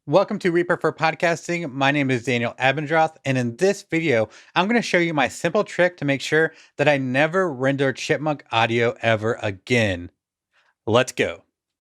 Welcome to Reaper for Podcasting. My name is Daniel Abendroth, and in this video, I'm going to show you my simple trick to make sure that I never render Chipmunk audio ever again. Let's go.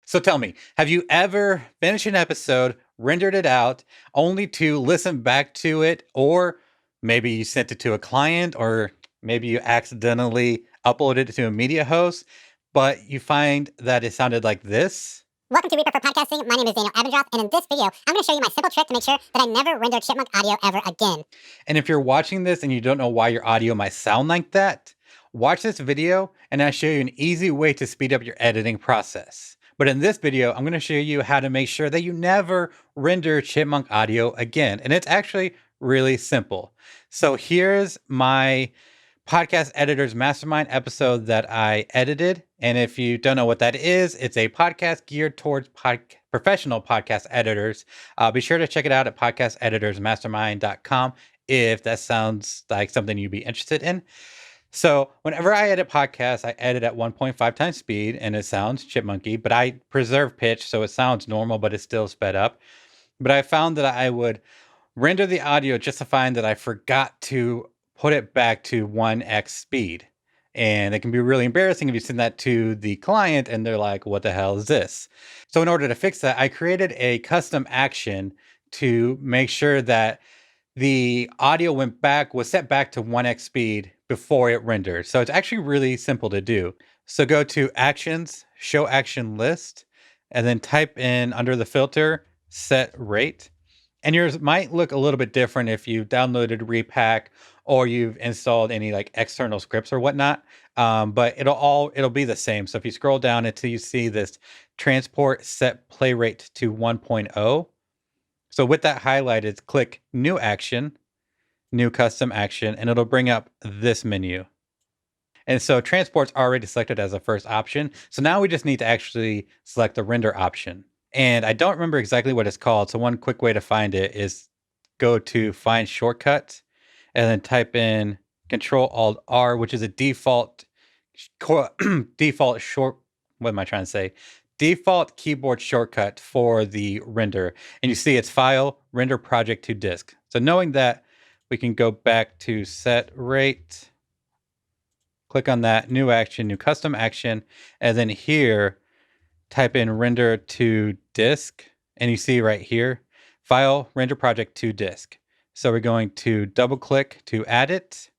So tell me, have you ever finished an episode, rendered it out, only to listen back to it, or maybe you sent it to a client, or maybe you accidentally uploaded it to a media host, but you find that it sounded like this? Welcome to Reaper for Podcasting. My name is Daniel Abendroth, and in this video, I'm going to show you my simple trick to make sure that I never render Chipmunk audio ever again. And if you're watching this and you don't know why your audio might sound like that, watch this video and I'll show you an easy way to speed up your editing process. But in this video, I'm going to show you how to make sure that you never render Chipmunk audio again. And it's actually really simple. So here's my Podcast Editors Mastermind episode that I edited. And if you don't know what that is, it's a podcast geared towards professional podcast editors. Be sure to check it out at podcasteditorsmastermind.com if that sounds like something you'd be interested in. So whenever I edit podcasts, I edit at 1.5 times speed and it sounds chipmunky, but I preserve pitch so it sounds normal, but it's still sped up. But I found that I would render the audio just to find that I forgot to put it back to 1x speed. And it can be really embarrassing if you send that to the client and they're like, what the hell is this? So in order to fix that, I created a custom action to make sure that the audio was set back to 1x speed before it rendered. So it's actually really simple to do. So go to Actions, Show Action List, and then type in under the filter, Set Rate. And yours might look a little bit different if you downloaded Repack or you've installed any like external scripts or whatnot. But it'll be the same. So if you scroll down until you see this transport set play rate to 1.0. So with that highlighted, click New Action, New Custom Action, and it'll bring up this menu. And so transport's already selected as the first option. So now we just need to actually select the render option. And I don't remember exactly what it's called. So one quick way to find it is go to Find Shortcut and then type in Control-Alt-R, which is a default default keyboard shortcut for the render. And you see it's File, Render Project to Disk. So knowing that, we can go back to Set Rate, click on that, New Action, New Custom Action, and then here, type in Render to Disk, and you see right here, File, Render Project to Disk. So we're going to double click to add it,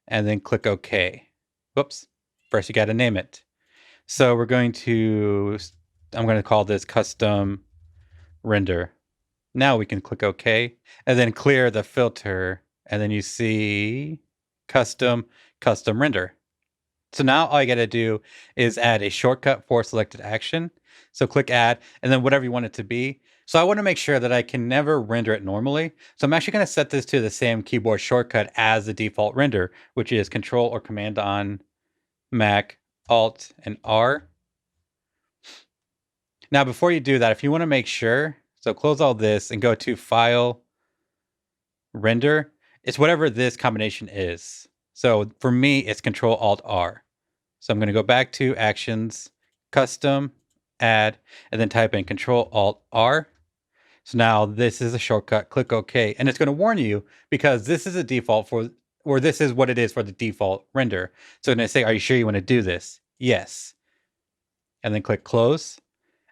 and then click OK. Whoops, first you got to name it. So I'm going to call this Custom Render. Now we can click OK, and then clear the filter, and then you see Custom Render. So now all you got to do is add a shortcut for selected action. So click Add, and then whatever you want it to be. So I want to make sure that I can never render it normally. So I'm actually going to set this to the same keyboard shortcut as the default render, which is Control or Command on Mac, Alt, and R. Now, before you do that, if you want to make sure, so close all this and go to File, Render. It's whatever this combination is. So for me, it's Control-Alt-R. So I'm going to go back to Actions, Custom, Add, and then type in Control-Alt-R. So now this is a shortcut. Click OK. And it's going to warn you because this is a default this is what it is for the default render. So it's going to say, are you sure you want to do this? Yes. And then click Close.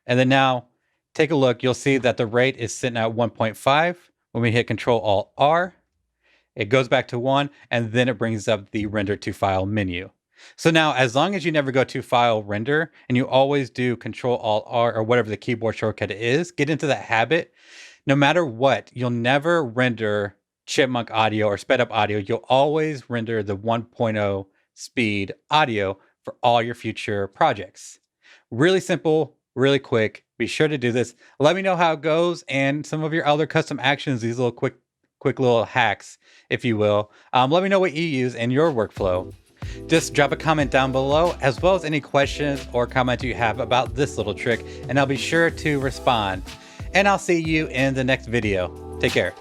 And then now take a look. You'll see that the rate is sitting at 1.5. When we hit Control-Alt-R, it goes back to 1, and then it brings up the Render to File menu. So now, as long as you never go to File, Render, and you always do Control-Alt-R or whatever the keyboard shortcut is, get into that habit. No matter what, you'll never render Chipmunk audio or sped up audio. You'll always render the 1.0 speed audio for all your future projects. Really simple, really quick. Be sure to do this. Let me know how it goes and some of your other custom actions, these little quick little hacks, if you will. Let me know what you use in your workflow. Just drop a comment down below, as well as any questions or comments you have about this little trick, and I'll be sure to respond. And I'll see you in the next video. Take care.